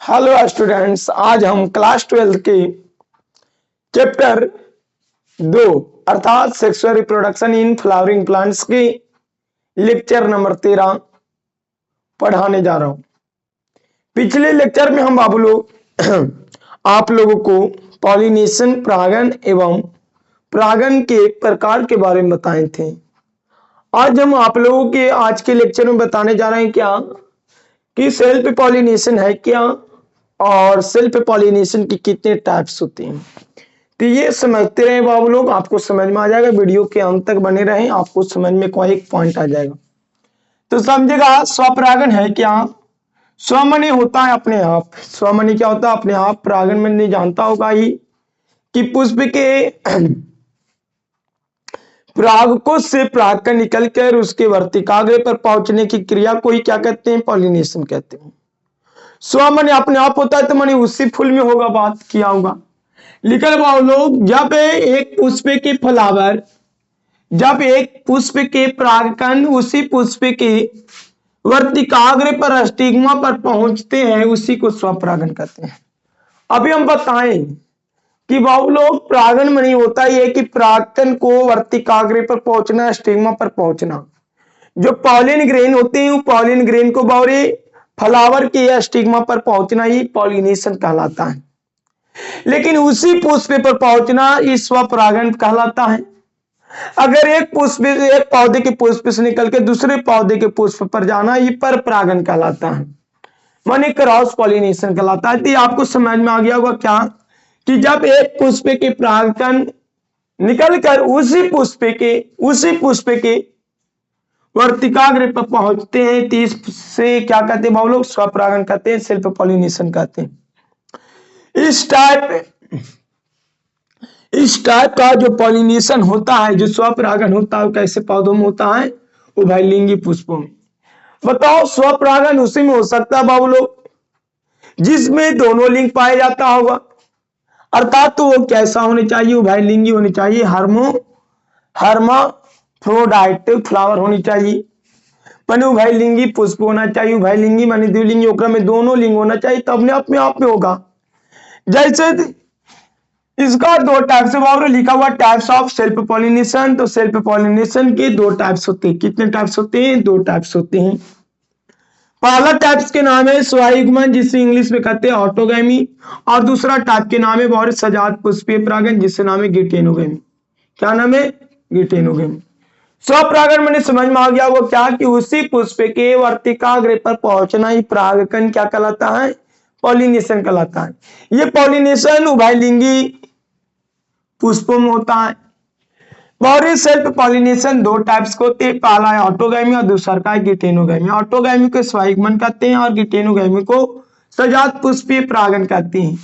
Hello students, आज हम class 12 के चैप्टर 2 अर्थात sexual reproduction in flowering plants की लेक्चर नंबर 13 पढ़ाने जा रहा हूं। पिछले लेक्चर में हम आप लोगों को पॉलिनेशन, परागण एवं परागण के प्रकार के बारे में बताए थे। आज हम आप लोगों के आज के लेक्चर में बताने जा रहे हैं क्या कि सेल्फ पॉलिनेशन है क्या और सेल्फ पॉलिनेशन की कितने टाइप्स होते हैं। तो ये समझते रहे बाबू लोग, आपको समझ में आ जाएगा। वीडियो के अंत तक बने रहें, आपको समझ में कोई एक पॉइंट आ जाएगा। तो समझेगा, स्वपरागण है क्या? स्वमनी होता है अपने आप। स्वमनी क्या होता है? अपने आप। परागण में नहीं जानता होगा ही कि पुष्प के परागकों से परागकण निकलकर उसके वर्तिकाग्र पर पहुंचने की क्रिया को ही क्या कहते हैं? पॉलिनेशन कहते हैं। स्वमनी अपने आप होता है तो मनी उसी फूल में होगा, बात किया होगा। लिखल भाव लोग, जब एक पुष्प के परागकण उसी पुष्प के वर्तिकाग्र पर स्टिग्मा पर पहुंचते हैं, उसी को स्वपरागण कहते हैं। अभी हम बताएं कि बाबू लोग, परागण में नहीं होता ये कि परागकण को वर्तिकाग्र पर पहुंचना, स्टिग्मा पर पहुंचना। जो पॉलिन ग्रेन होते हैं, पॉलिन ग्रेन को बावरे फ्लावर के या स्टिग्मा पर पहुंचना ही पॉलिनेशन कहलाता है। लेकिन उसी पुष्प पर पहुंचना इस स्वपरागण कहलाता है। अगर एक पौधे के पुष्प से निकल के दूसरे पौधे के पुष्प पर जाना, ये पर परागण कहलाता है, माने क्रॉस पॉलिनेशन कहलाता है। तो आपको समझ में आ गया होगा क्या कि जब एक पुष्प के परागकण निकलकर उसी पुष्प के वर्तिकाग्र पर पहुंचते हैं, तो इससे क्या कहते हैं लोग? स्वपरागण कहते हैं, सेल्फ पॉलिनेशन कहते हैं। इस टाइप का जो पॉलिनेशन होता है, जो स्वपरागण होता है, कैसे पौधों में होता है? उभयलिंगी पुष्पों में। बताओ, स्वपरागण उसी में हो सकता है बाबू लोग जिसमें दोनों लिंग पाया जाता होगा। अर्थात तो वो कैसा होने चाहिए? उभयलिंगी होनी चाहिए। हर्माफ्रोडाइट फ्लावर होनी चाहिए, माने उभयलिंगी पुष्प होना चाहिए। उभयलिंगी माने द्विलिंगी, ओकरा में दोनों लिंग होना चाहिए, तब ने अपने आप में होगा। जैसे इसका दो टाइप से बाबू लिखा हुआ, टाइप्स ऑफ सेल्फ पॉलिनेशन। तो सेल्फ पॉलिनेशन के दो टाइप्स होते हैं। कितने टाइप्स होते हैं? दो टाइप्स होते हैं। पहला टाइप्स के नाम है स्वयुग्मन, जिसे इंग्लिश में कहते हैं ऑटोगैमी, और दूसरा टाइप के नाम है बहुत सजात पुष्पीय परागण, जिससे नाम है गिटेनोगैमी। क्या नाम है? गिटेनोगैमी। स्वपरागण मैंने समझ में आ गया वो क्या कि उसी पुष्प के वर्तिकाग्र पर पहुंचना ही परागकण क्या कहलाता है? पॉलिनेशन कहलाता है। ये पॉलिनेशन उभयलिंगी पुष्पों में होता है। और सेल्फ पॉलिनेशन दो टाइप्स के होते हैं, पहला है ऑटोगैमी और दूसरा का है गिटेनोगैमी। ऑटोगैमी को स्वयुग्मन कहते हैं और गिटेनोगैमी को सजात पुष्पीय परागण कहते हैं।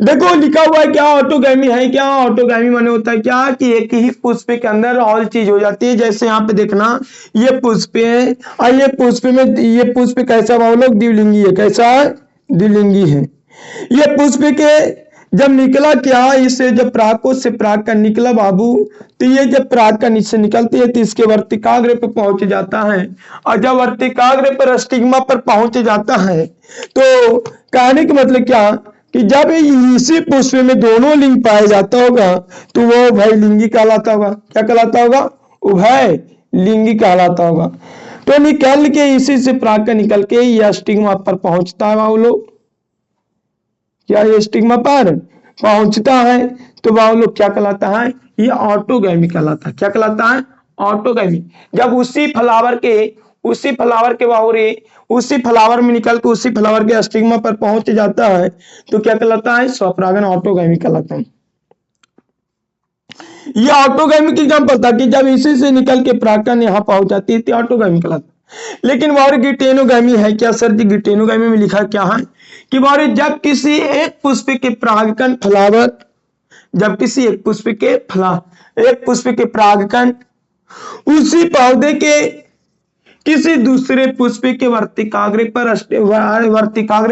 देखो लिखा हुआ है क्या? ऑटोगैमी है क्या? ऑटोगैमी माने होता है क्या कि एक ही पुष्प के अंदर ऑल चीज हो जाती है। जैसे यहाँ पे देखना, ये पुष्प है और ये पुष्प कैसा भाव लोग? द्विलिंगी है। कैसा है? द्विलिंगी है। ये पुष्प के जब निकला क्या, इसे जब परागकों से पराग का निकला बाबू, तो ये जब पराग का नीचे निकलती है तो इसके वर्तिकाग्र पर पहुंच जाता है, और जब वर्तिकाग्र पर स्टिग्मा पर पहुंच जाता है, तो कहने का मतलब क्या कि जब इसी पुष्प में दोनों लिंग पाया जाता होगा तो वो उभयलिंगी कहलाता होगा। क्या कहलाता होगा? उभयलिंगी कहलाता होगा। तो निकल के इसी से पराग का निकल के यह स्टिग्मा पर पहुंचता है बाबू लोग। क्या ये स्टिग्मा पर पहुंचता है तो बाबू लोग क्या कहलाता है? ये ऑटोगैमी कहलाता है। क्या कहलाता है? ऑटोगैमी। जब उसी फ्लावर के बाहुरे उसी फ्लावर में निकल के उसी फ्लावर के स्टिग्मा पर पहुंच जाता है तो क्या कहलाता है? स्वपरागण ऑटोगैमी कहलाता है। ये ऑटोगैमी की एग्जांपल था कि जब इसी से निकल के परागकण यहाँ पहुंच जाती है तो ऑटोगैमी कहलाता है। लेकिन बाहर गिटेनोगैमी है क्या सर जी? गिटेनोगैमी में लिखा क्या है कि बाहर जब किसी एक पुष्प के परागकण फ्लावर, जब किसी एक पुष्प के परागकण उसी पौधे के किसी दूसरे पुष्प के वर्तिकाग्र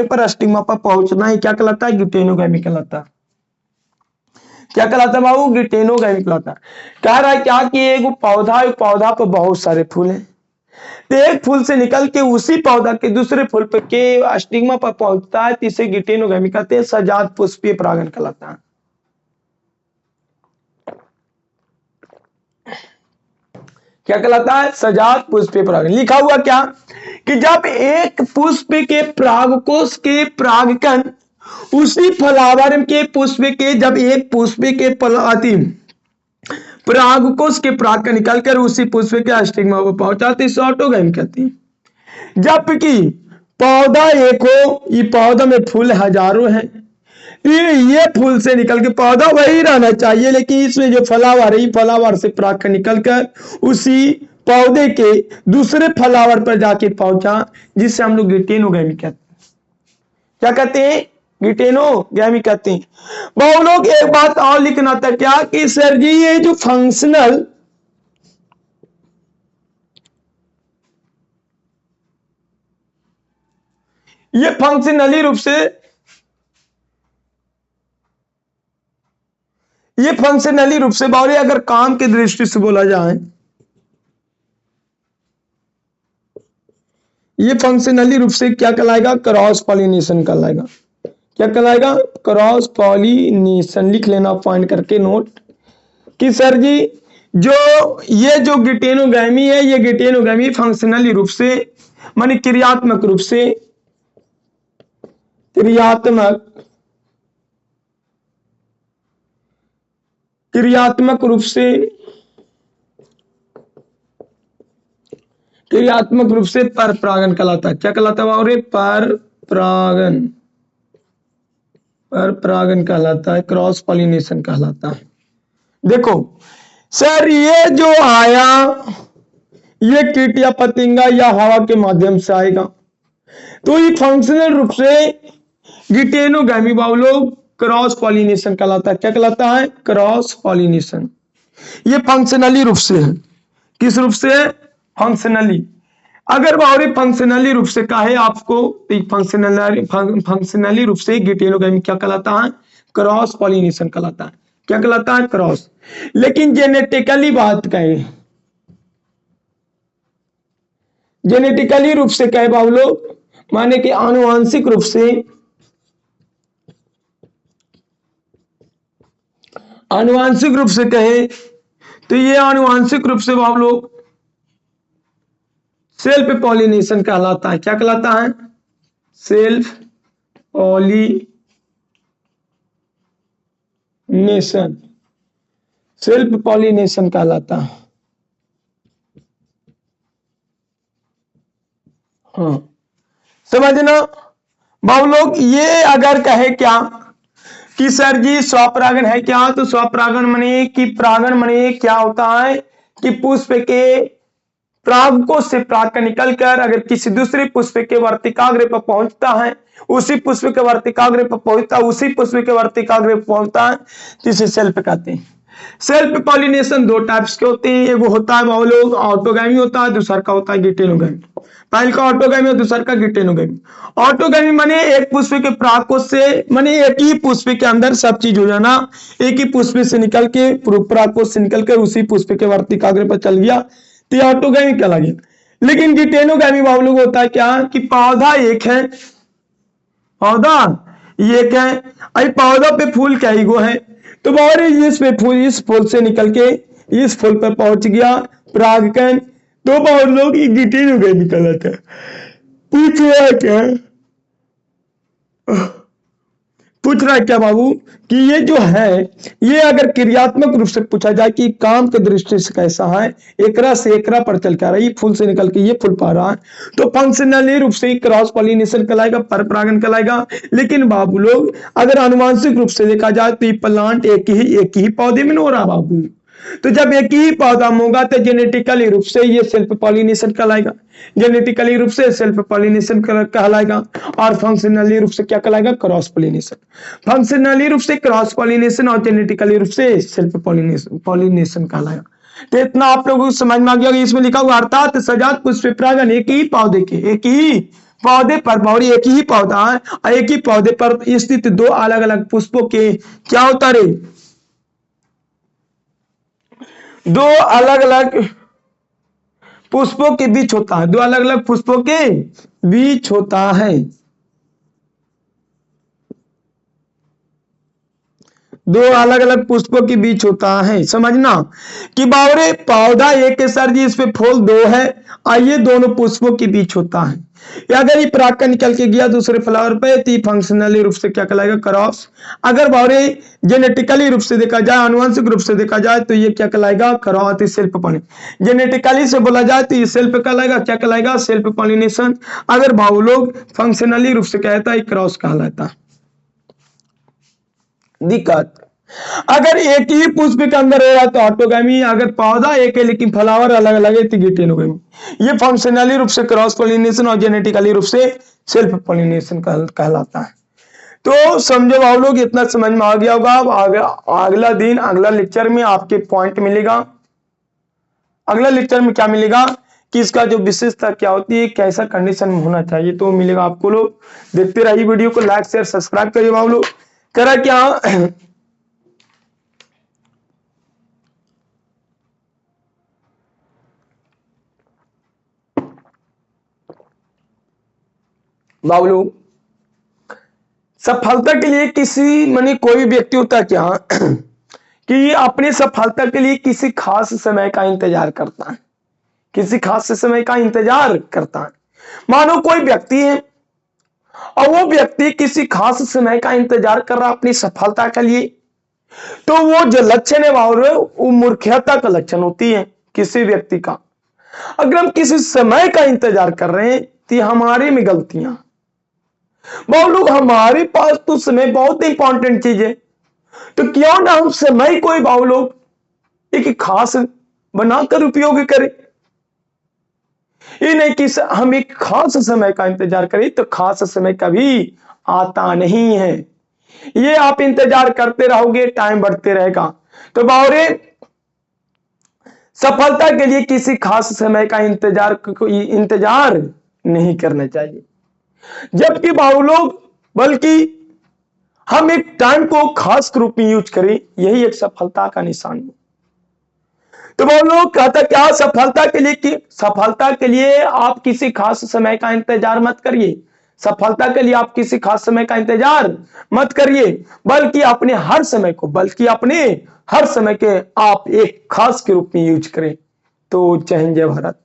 पर स्टिग्मा पर पहुंचना ही क्या कहलाता है? गिटेनोगैमी कहलाता है। क्या कहलाता है बाबू? गिटेनोगैमी कहलाता है। कह रहा है क्या कि एक पौधा पर बहुत सारे फूल हैं, तो एक फूल से निकल के उसी पौधा के दूसरे फूल पे के स्टिग्मा पर पहुंचता है, तो इसे गिटेनोगामी कहते हैं। सजात पुष्पीय परागण कहलाता है। क्या कहलाता है? सजात पुष्पीय परागण। लिखा हुआ क्या कि जब एक पुष्प के परागकोश के परागकण उसी फलावर के पुष्प के, जब एक पुष्प के परागकोश के पराग निकलकर उसी पुष्प के स्टिग्मा पर पहुंचाते, इसे ऑटोगैमी कहते हैं। जबकि पौधा एक हो, ये पौधा में फूल हजारों हैं, ये फूल से निकल के पौधा वही रहना चाहिए, लेकिन इसमें जो फलावर है, फलावर से पराग निकलकर उसी पौधे के दूसरे फलावर पर जाके पहुंचा, जिससे हम लोग गिटेनोगैमी कहते हैं। क्या कहते हैं? गिटेनोगैमी कहते हैं। बहुत लोग एक बात और लिखना था क्या कि सर जी ये जो फंक्शनल ये फंक्शनली रूप से बावरी अगर काम की दृष्टि से बोला जाए, ये फंक्शनली रूप से क्या कहलाएगा? क्रॉस पॉलिनेशन कहलाएगा। क्या कहलाएगा? Cross pollination. लिख लेना पॉइंट करके नोट कि सर जी ये जो गिटेनोगैमी है, ये गिटेनोगैमी फंक्शनली रूप से माने क्रियात्मक रूप से पर परागण कहलाता है। क्या कहलाता है? और पर परागण कहलाता है, क्रॉस पॉलिनेशन कहलाता है। देखो सर ये जो आया, ये कीट या पतंगा या हवा के माध्यम से आएगा, तो ये फंक्शनल रूप से गिटेनोगैमी बाउलो क्रॉस पॉलिनेशन कहलाता है। क्या कहलाता है? Cross pollination. ये फंक्शनली रूप से है। किस रूप से? फंक्शनली। अगर बाउरी फंक्शनली रूप से कहे आपको, फंक्शनली रूप से गिटेनोगैमी क्या कहलाता है? क्रॉस पॉलिनेशन कहलाता है। क्या कहलाता है? क्रॉस। लेकिन जेनेटिकली बात कहे, जेनेटिकली रूप से कहे बाबू, माने कि आनुवांशिक रूप से, कहे तो ये आनुवांशिक रूप से बाबू लोग सेल्फ पॉलिनेशन कहलाता है। क्या कहलाता है? सेल्फ पॉलिनेशन कहलाता है। हाँ समझना बाबू लोग। ये अगर कहे क्या कि सर जी स्वपरागण है क्या, तो स्वपरागण मने कि परागण मने क्या होता है कि पुष्प के परागकोश से पराग निकलकर अगर किसी दूसरे पुष्प के वर्तिकाग्र पर पहुंचता है, उसी पुष्प के वर्तिकाग्र पर पहुंचता है, तो इसे सेल्फ कहते हैं। सेल्फ पॉलिनेशन दो टाइप्स के होते हैं, एगो होता है बाबू लोग ऑटोगैमी होता है, दूसरा का होता है गिटेनोगैमी। पहले का ऑटोगैमी और दूसरा का गिटेनोगैमी। ऑटोगैमी माने एक पुष्प के परागकोश से, माने एक ही पुष्प के अंदर सब चीज हो जाना, एक ही पुष्प से निकल के परागकोश से निकलकर उसी पुष्प के वर्तिकाग्र पर चल गया, तो ऑटोगैमी कहला गया। लेकिन गिटेनोगैमी बाबू लोग होता है क्या कि पौधा एक है, पौधा पे फूल कई गो है, तो इस फूल से निकल के इस फूल पर पहुंच गया परागकण, तो बहुत लोग गिटेनोगैमी कहलाता है। पूछ रहा है क्या बाबू कि ये जो है, ये अगर क्रियात्मक रूप से पूछा जाए कि काम के दृष्टि से कैसा है, एकरा से एकरा पर चल कर रही फूल से निकल के ये फूल पा रहा है, तो फंक्शनली रूप से क्रॉस पॉलिनेशन कहलाएगा, पर परागण कहलाएगा। लेकिन बाबू लोग अगर आनुवांशिक रूप से देखा जाए तो ये प्लांट एक ही पौधे में हो रहा बाबू, तो जब एक ही पौधा होगा तो जेनेटिकली रूप से ये सेल्फ पॉलिनेशन कहलाएगा, कहलाएगा। और फंक्शनली रूप से क्या कहलाएगा? Cross pollination. फंक्शनली रूप से क्रॉस पॉलिनेशन और जेनेटिकली रूप से सेल्फ पॉलिनेशन कहलाएगा। तो इतना आप लोगों को समझ में आ गया। इसमें लिखा हुआ अर्थात सजात पुष्प परागण एक ही पौधे पर बावरी एक ही पौधा है और एक ही पौधे पर स्थित दो अलग अलग पुष्पों के क्या होता रे, दो अलग अलग पुष्पों के बीच होता है, दो अलग अलग पुष्पों के बीच होता है, दो अलग अलग पुष्पों के बीच होता है। समझना कि बावरे पौधा एक है सर जी, इस पे फूल दो है, आइए दोनों पुष्पों के बीच होता है। या अगर ये पराग का निकल के गया दूसरे फ्लावर पे तो फंक्शनली रूप से क्या कहलाएगा, क्रॉस। अगर बावरे जेनेटिकली रूप से देखा जाए, आनुवंशिक रूप से देखा जाए तो ये क्या कहलाएगा, क्रॉस, सेल्फ पॉलिनेशन। जेनेटिकली से बोला जाए तो ये सेल्फ कहलाएगा, क्या कहलाएगा, सेल्फ पॉलिनेशन। अगर भाव लोग फंक्शनली रूप से कहता है क्रॉस कहलाता है। दिक्कत अगर एक ही पुष्प के अंदर हो रहा तो ऑटोगैमी, अगर पौधा एक है लेकिन फ्लावर अलग अलग है तो गिटेनोगैमी। ये फंक्शनली रूप से क्रॉस पॉलिनेशन और जेनेटिकली रूप से सेल्फ पॉलिनेशन कहलाता है। तो समझो आप लोग, इतना समझ में आ गया होगा। अब अगला दिन अगला लेक्चर में आपके पॉइंट मिलेगा। अगला लेक्चर में क्या मिलेगा कि इसका जो विशेषता क्या होती है, कैसा कंडीशन में होना चाहिए, तो मिलेगा आपको। लोग देखते रहिए वीडियो को, लाइक शेयर सब्सक्राइब करिए। आप लोग करा क्या बाबलू, सफलता के लिए किसी माने कोई व्यक्ति होता क्या कि अपनी सफलता के लिए किसी खास समय का इंतजार करता है, किसी खास समय का इंतजार करता है। मानो कोई व्यक्ति है और वो व्यक्ति किसी खास समय का इंतजार कर रहा अपनी सफलता के लिए, तो वो जो लक्षण है वो मूर्खता का लक्षण होती है किसी व्यक्ति का। अगर हम किसी समय का इंतजार कर रहे हैं तो हमारे में गलतियां। बहुत लोग, हमारे पास तो समय बहुत इंपॉर्टेंट चीज है, तो क्यों ना हम समय को ही लोग एक खास बनाकर उपयोग करें। ये नहीं कि हम एक खास समय का इंतजार करें, तो खास समय कभी आता नहीं है। ये आप इंतजार करते रहोगे, टाइम बढ़ते रहेगा। तो बावरे सफलता के लिए किसी खास समय का इंतजार नहीं करना चाहिए, जबकि बाबू लोग बल्कि हम एक टाइम को खास रूप में यूज करें, यही एक सफलता का निशान है। तो वो लोग कहता क्या, सफलता के लिए आप किसी खास समय का इंतजार मत करिए। सफलता के लिए आप किसी खास समय का इंतजार मत करिए, बल्कि अपने हर समय के आप एक खास के रूप में यूज करें। तो जय हिंद, जय भारत।